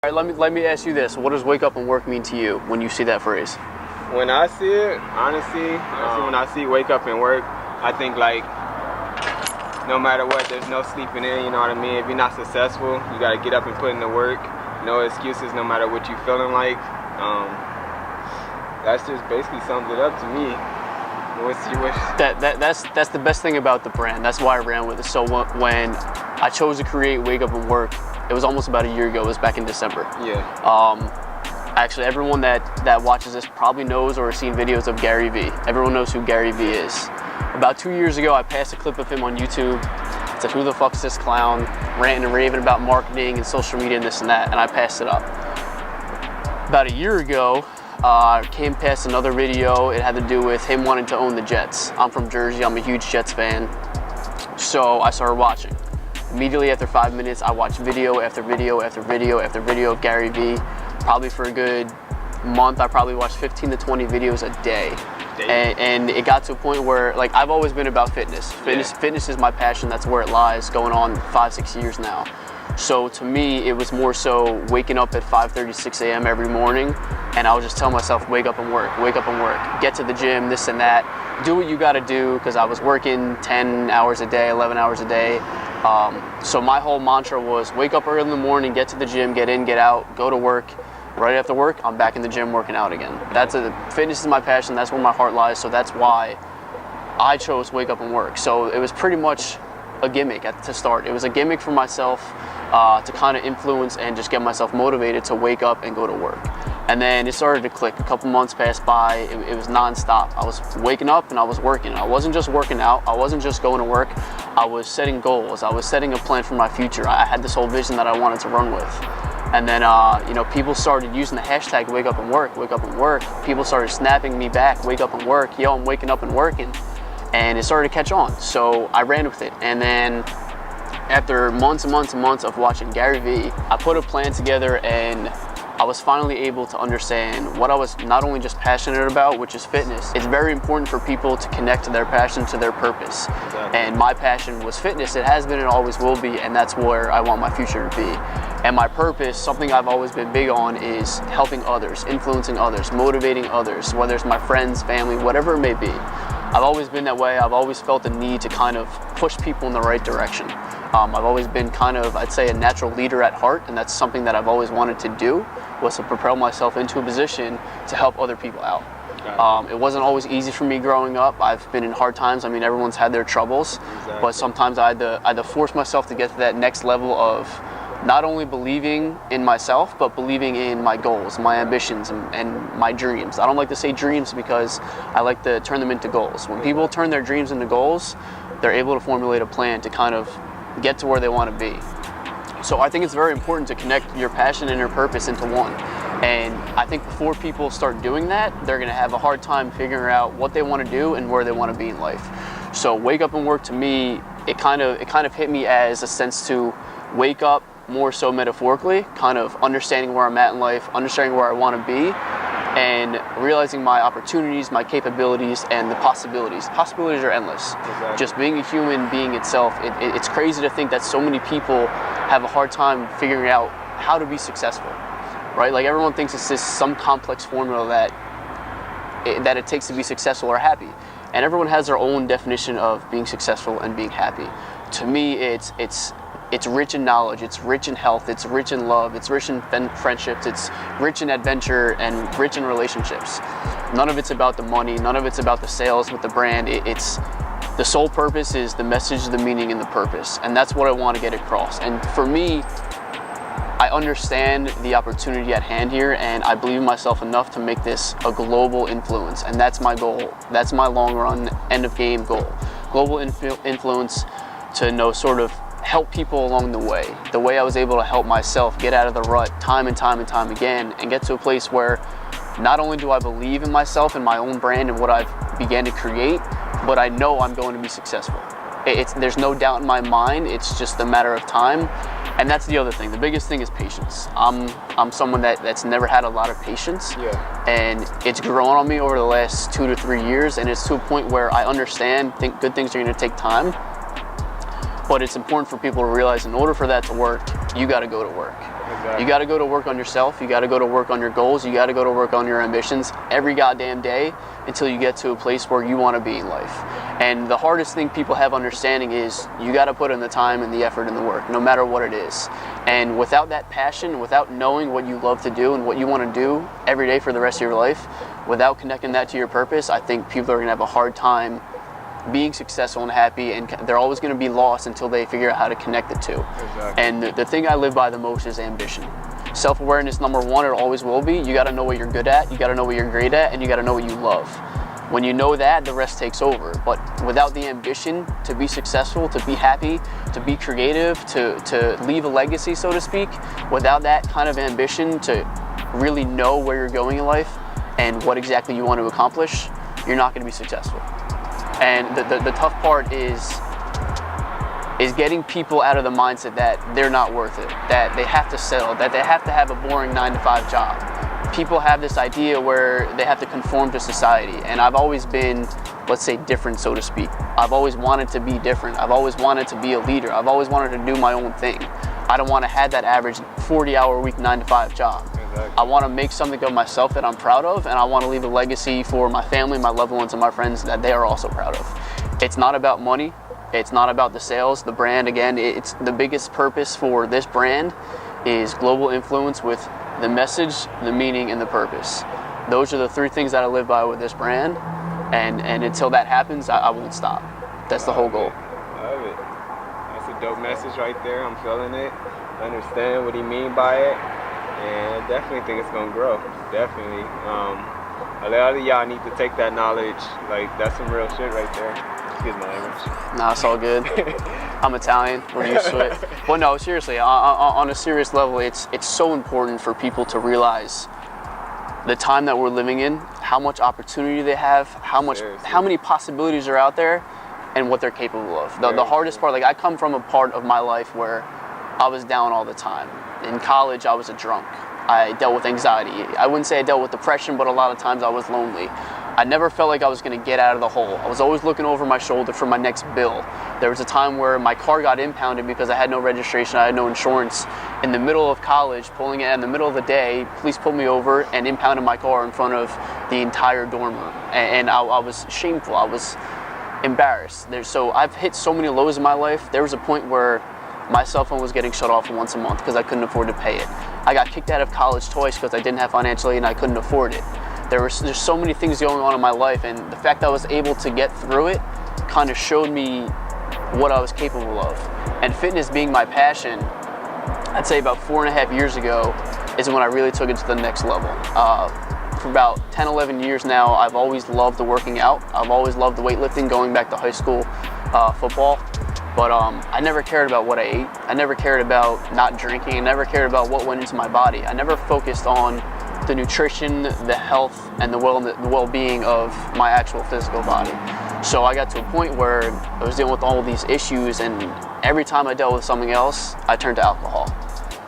All right, let me ask you this. What does wake up and work mean to you when you see that phrase? When I see it, honestly, when I see wake up and work, I think like no matter what, there's no sleeping in, you know what I mean? If you're not successful, you gotta get up and put in the work. No excuses, no matter what you're feeling like. That's just basically sums it up to me. That's the best thing about the brand. That's why I ran with it. So when I chose to create Wake Up and Work, it was almost about a year ago. It was back in December. Yeah. Actually, everyone that watches this probably knows or has seen videos of GARYVee. Everyone knows who GARYVee is. About 2 years ago, I passed a clip of him on YouTube. It said, "Who the fuck's this clown?" Ranting and raving about marketing and social media and this and that, and I passed it up. About a year ago, I came past another video. It had to do with him wanting to own the Jets. I'm from Jersey. I'm a huge Jets fan. So I started watching. Immediately after 5 minutes, I watched video after video after video after video of GARYVee. Probably for a good month, I probably watched 15 to 20 videos a day. And it got to a point where, like, I've always been about fitness. Fitness is my passion. That's where it lies, going on 5-6 years now. So to me, it was more so waking up at 5:30, 6 a.m. every morning, and I would just tell myself, wake up and work, get to the gym, this and that, do what you gotta do, because I was working 10 hours a day, 11 hours a day. So my whole mantra was wake up early in the morning, get to the gym, get in, get out, go to work. Right after work, I'm back in the gym working out again. Fitness is my passion, that's where my heart lies, so that's why I chose Wake Up and Work. So it was pretty much a gimmick to start. It was a gimmick for myself to kind of influence and just get myself motivated to wake up and go to work. And then it started to click. A couple months passed by, it was nonstop. I was waking up and I was working. I wasn't just working out, I wasn't just going to work, I was setting goals, I was setting a plan for my future. I had this whole vision that I wanted to run with. And then, people started using the hashtag wake up and work, wake up and work. People started snapping me back, wake up and work, yo, I'm waking up and working. And it started to catch on, so I ran with it. And then after months and months and months of watching GARYVee, I put a plan together and I was finally able to understand what I was not only just passionate about, which is fitness. It's very important for people to connect to their passion, to their purpose. Exactly. And my passion was fitness. It has been and always will be, and that's where I want my future to be. And my purpose, something I've always been big on, is helping others, influencing others, motivating others, whether it's my friends, family, whatever it may be. I've always been that way. I've always felt the need to kind of push people in the right direction. I've always been kind of, I'd say, a natural leader at heart, and that's something that I've always wanted to do, was to propel myself into a position to help other people out. It wasn't always easy for me growing up. I've been in hard times. I mean, everyone's had their troubles, but sometimes I had to force myself to get to that next level of not only believing in myself, but believing in my goals, my ambitions, and my dreams. I don't like to say dreams because I like to turn them into goals. When people turn their dreams into goals, they're able to formulate a plan to kind of get to where they want to be. So I think it's very important to connect your passion and your purpose into one. And I think before people start doing that, they're going to have a hard time figuring out what they want to do and where they want to be in life. So Wake Up and Work, to me, it kind of hit me as a sense to wake up, more so metaphorically, kind of understanding where I'm at in life, understanding where I want to be, and realizing my opportunities, my capabilities, and the possibilities. Possibilities are endless. Exactly. Just being a human being itself, it's crazy to think that so many people have a hard time figuring out how to be successful, right? Like, everyone thinks it's this some complex formula that it takes to be successful or happy. And everyone has their own definition of being successful and being happy. To me, it's rich in knowledge, it's rich in health, it's rich in love, it's rich in friendships, it's rich in adventure, and rich in relationships. None of it's about the money, none of it's about the sales with the brand. It's the sole purpose is the message, the meaning, and the purpose. And that's what I want to get across. And for me, I understand the opportunity at hand here, and I believe in myself enough to make this a global influence. And that's my goal. That's my long run, end of game goal. Global influence to sort of help people along the way I was able to help myself get out of the rut time and time and time again, and get to a place where not only do I believe in myself and my own brand and what I've began to create, but I know I'm going to be successful. There's no doubt in my mind. It's just a matter of time. And that's the other thing. The biggest thing is patience. I'm someone that's never had a lot of patience. Yeah. And it's grown on me over the last 2 to 3 years, and it's to a point where I understand good things are going to take time. But it's important for people to realize, in order for that to work, you got to go to work. Exactly. You got to go to work on yourself. You got to go to work on your goals. You got to go to work on your ambitions every goddamn day until you get to a place where you want to be in life. And the hardest thing people have understanding is you got to put in the time and the effort and the work, no matter what it is. And without that passion, without knowing what you love to do and what you want to do every day for the rest of your life, without connecting that to your purpose, I think people are going to have a hard time being successful and happy, and they're always going to be lost until they figure out how to connect the two. Exactly. And the thing I live by the most is ambition. Self-awareness, number one, it always will be. You got to know what you're good at, you got to know what you're great at, and you got to know what you love. When you know that, the rest takes over. But without the ambition to be successful, to be happy, to be creative, to leave a legacy, so to speak, without that kind of ambition to really know where you're going in life and what exactly you want to accomplish, you're not going to be successful. And the tough part is getting people out of the mindset that they're not worth it, that they have to settle, that they have to have a boring 9-to-5 job. People have this idea where they have to conform to society, and I've always been, let's say, different, so to speak. I've always wanted to be different. I've always wanted to be a leader. I've always wanted to do my own thing. I don't want to have that average 40-hour-a-week 9-to-5 job. I want to make something of myself that I'm proud of, and I want to leave a legacy for my family, my loved ones, and my friends that they are also proud of. It's not about money. It's not about the sales, the brand. Again, it's the biggest purpose for this brand is global influence with the message, the meaning, and the purpose. Those are the three things that I live by with this brand, and until that happens, I won't stop. That's the whole goal. Love it. That's a dope message right there. I'm feeling it. I understand what he mean by it. And I definitely think it's gonna grow. Definitely. A lot of y'all need to take that knowledge. Like, that's some real shit right there. Excuse my language. Nah, it's all good. I'm Italian. We're used to it. But no, seriously, on a serious level, it's so important for people to realize the time that we're living in, how much opportunity they have, how many possibilities are out there, and what they're capable of. The hardest part, like, I come from a part of my life where I was down all the time. In college, I was a drunk. I dealt with anxiety. I wouldn't say I dealt with depression, but a lot of times I was lonely. I never felt like I was going to get out of the hole. I was always looking over my shoulder for my next bill. There was a time where my car got impounded because I had no registration, I had no insurance. In the middle of college, pulling it in the middle of the day, police pulled me over and impounded my car in front of the entire dorm room. And I was shameful. I was embarrassed. So I've hit so many lows in my life. There was a point where my cell phone was getting shut off once a month because I couldn't afford to pay it. I got kicked out of college twice because I didn't have financial aid and I couldn't afford it. There's so many things going on in my life, and the fact that I was able to get through it kind of showed me what I was capable of. And fitness being my passion, I'd say about 4.5 years ago is when I really took it to the next level. For about 10, 11 years now, I've always loved the working out. I've always loved the weightlifting, going back to high school football. But I never cared about what I ate. I never cared about not drinking. I never cared about what went into my body. I never focused on the nutrition, the health, and the well-being of my actual physical body. So I got to a point where I was dealing with all of these issues, and every time I dealt with something else, I turned to alcohol.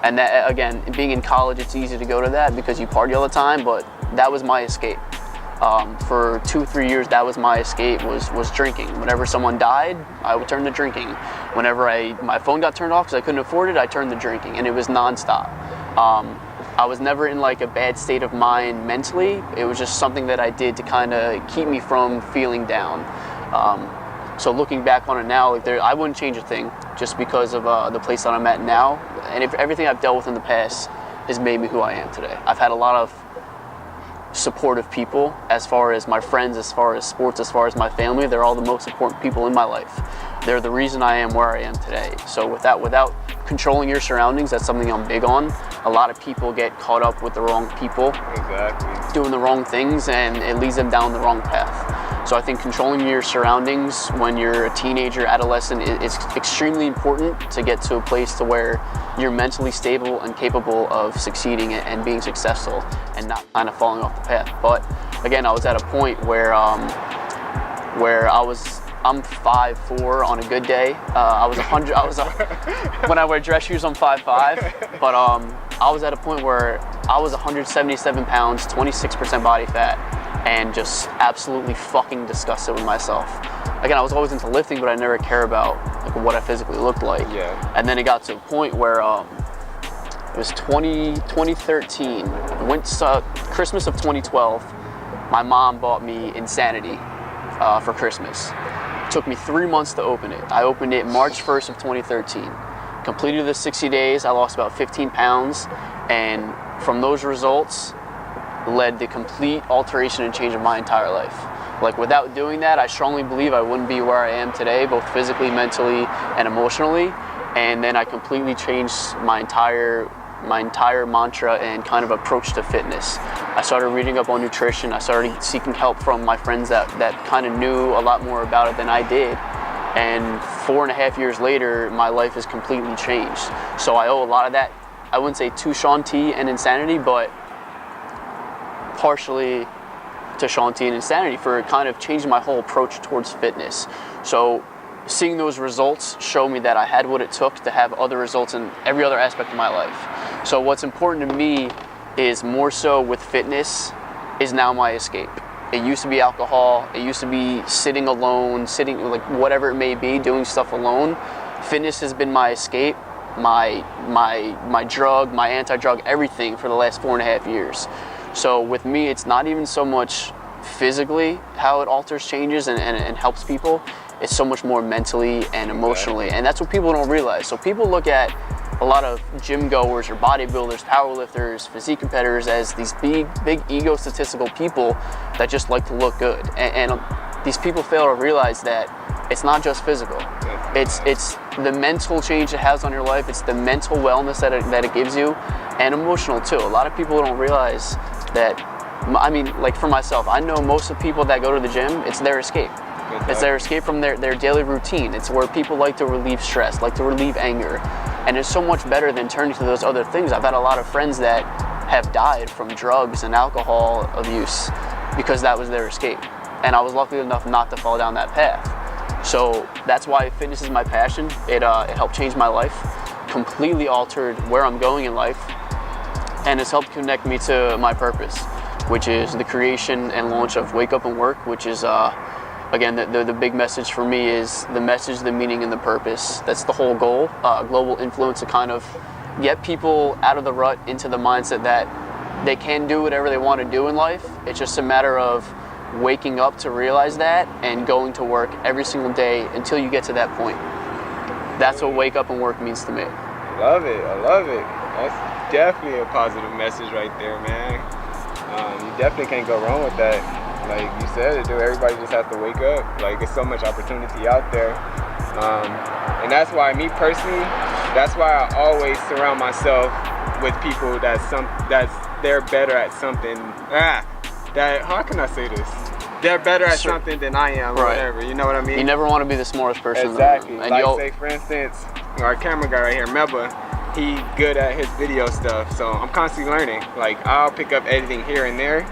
And that, again, being in college, it's easy to go to that because you party all the time, but that was my escape. For 2-3 years, that was my escape, was drinking. Whenever someone died, I would turn to drinking. Whenever my phone got turned off because I couldn't afford it, I turned to drinking, and it was nonstop. I was never in like a bad state of mind mentally. It was just something that I did to kind of keep me from feeling down. So looking back on it now, I wouldn't change a thing just because of the place that I'm at now. And if everything I've dealt with in the past has made me who I am today. I've had a lot of supportive people, as far as my friends, as far as sports, as far as my family. They're all the most important people in my life. They're the reason I am where I am today. So without controlling your surroundings, that's something I'm big on. A lot of people get caught up with the wrong people, doing the wrong things, and it leads them down the wrong path. So I think controlling your surroundings when you're a teenager, adolescent, is extremely important to get to a place to where you're mentally stable and capable of succeeding and being successful and not kind of falling off the path. But again, I was at a point where I'm 5'4" on a good day. I was 100. When I wear dress shoes, I'm 5'5". But I was at a point where I was 177 pounds, 26% body fat, and just absolutely fucking disgusted with myself. Again, I was always into lifting, but I never cared about like what I physically looked like. Yeah. And then it got to a point where was 2013. Christmas of 2012, my mom bought me Insanity for Christmas. It took me 3 months to open it. I opened it March 1st of 2013. Completed the 60 days, I lost about 15 pounds, and from those results led the complete alteration and change of my entire life. Like, without doing that, I strongly believe I wouldn't be where I am today, both physically, mentally, and emotionally. And then I completely changed my entire mantra and kind of approach to fitness. I started reading up on nutrition. I started seeking help from my friends that kind of knew a lot more about it than I did. And 4.5 years later, my life has completely changed. So I owe a lot of that, I wouldn't say to Shaun T and Insanity, but partially to Shaun T and Insanity for kind of changing my whole approach towards fitness. So seeing those results show me that I had what it took to have other results in every other aspect of my life. So what's important to me is more so with fitness is now my escape. It used to be alcohol. It used to be sitting alone, like whatever it may be, doing stuff alone. Fitness has been my escape, my drug, my anti-drug, everything for the last 4.5 years. So with me, it's not even so much physically how it alters, changes, and helps people. It's so much more mentally and emotionally. And that's what people don't realize. So people look at a lot of gym goers or bodybuilders, powerlifters, physique competitors as these big egotistical people that just like to look good. And these people fail to realize that it's not just physical. It's the mental change it has on your life. It's the mental wellness that it gives you, and emotional too. A lot of people don't realize that. I mean, like for myself, I know most of the people that go to the gym, it's their escape. It's their escape from their daily routine. It's where people like to relieve stress, like to relieve anger. And it's so much better than turning to those other things. I've had a lot of friends that have died from drugs and alcohol abuse because that was their escape. And I was lucky enough not to fall down that path. So that's why fitness is my passion. It helped change my life, completely altered where I'm going in life, and it's helped connect me to my purpose, which is the creation and launch of Wake Up and Work, which is again, the big message for me is the message, the meaning, and the purpose. That's the whole goal. Global influence to kind of get people out of the rut into the mindset that they can do whatever they want to do in life. It's just a matter of waking up to realize that and going to work every single day until you get to that point. That's what Wake Up and Work means to me. Love it. I love it. That's definitely a positive message right there, man. You definitely can't go wrong with that. Like you said, everybody just has to wake up. Like, there's so much opportunity out there. And that's why, me personally, that's why I always surround myself with people they're better at something. How can I say this? They're better at something than I am, or whatever. You know what I mean? You never want to be the smartest person exactly. in the room. Like, say, for instance, our camera guy right here, Meba, he good at his video stuff, so I'm constantly learning. Like, I'll pick up editing here and there,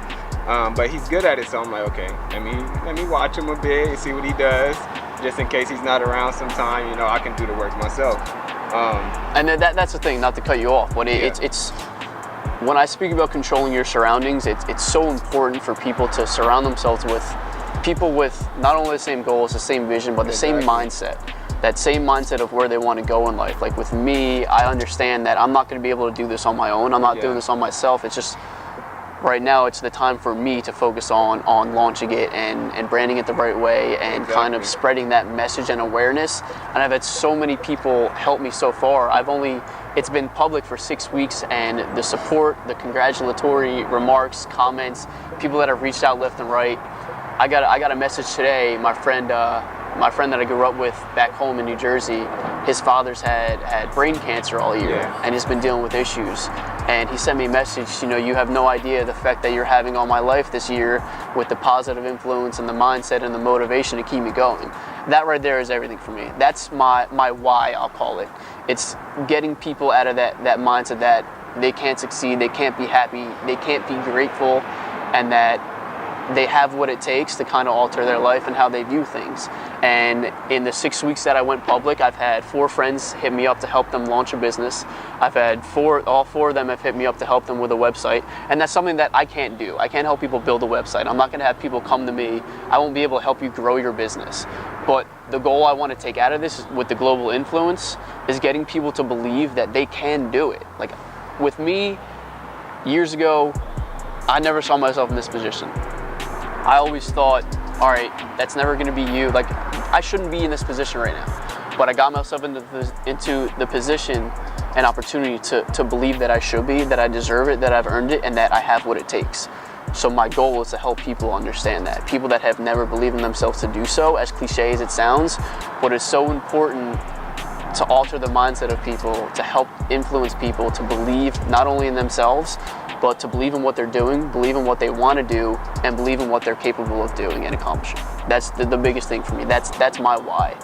but he's good at it, so I'm like, okay, let me watch him a bit and see what he does, just in case he's not around sometime. You know, I can do the work myself. And that's the thing, not to cut you off, but it's when I speak about controlling your surroundings, it's so important for people to surround themselves with people with not only the same goals, the same vision, but the same mindset. That same mindset of where they want to go in life. Like with me, I understand that I'm not going to be able to do this on my own. I'm not doing this on myself. It's just, right now, it's the time for me to focus on launching it and branding it the right way and kind of spreading that message and awareness. And I've had so many people help me so far. It's been public for 6 weeks, and the support, the congratulatory remarks, comments, people that have reached out left and right. I got a message today. My friend that I grew up with back home in New Jersey, his father's had brain cancer all year, and he's been dealing with issues. And he sent me a message, you have no idea the effect that you're having on my life this year with the positive influence and the mindset and the motivation to keep me going. That right there is everything for me. That's my why, I'll call it. It's getting people out of that mindset that they can't succeed, they can't be happy, they can't be grateful, and that they have what it takes to kind of alter their life and how they view things. And in the 6 weeks that I went public, I've had 4 friends hit me up to help them launch a business. I've had all four of them have hit me up to help them with a website. And that's something that I can't do. I can't help people build a website. I'm not going to have people come to me. I won't be able to help you grow your business. But the goal I want to take out of this with the global influence is getting people to believe that they can do it. Like, with me, years ago, I never saw myself in this position. I always thought, all right, that's never going to be you. Like, I shouldn't be in this position right now. But I got myself into the position and opportunity to believe that I should be, that I deserve it, that I've earned it, and that I have what it takes. So my goal is to help people understand that. People that have never believed in themselves to do so, as cliche as it sounds, but it's so important to alter the mindset of people, to help influence people to believe not only in themselves, but to believe in what they're doing, believe in what they want to do, and believe in what they're capable of doing and accomplishing. That's the biggest thing for me. That's my why.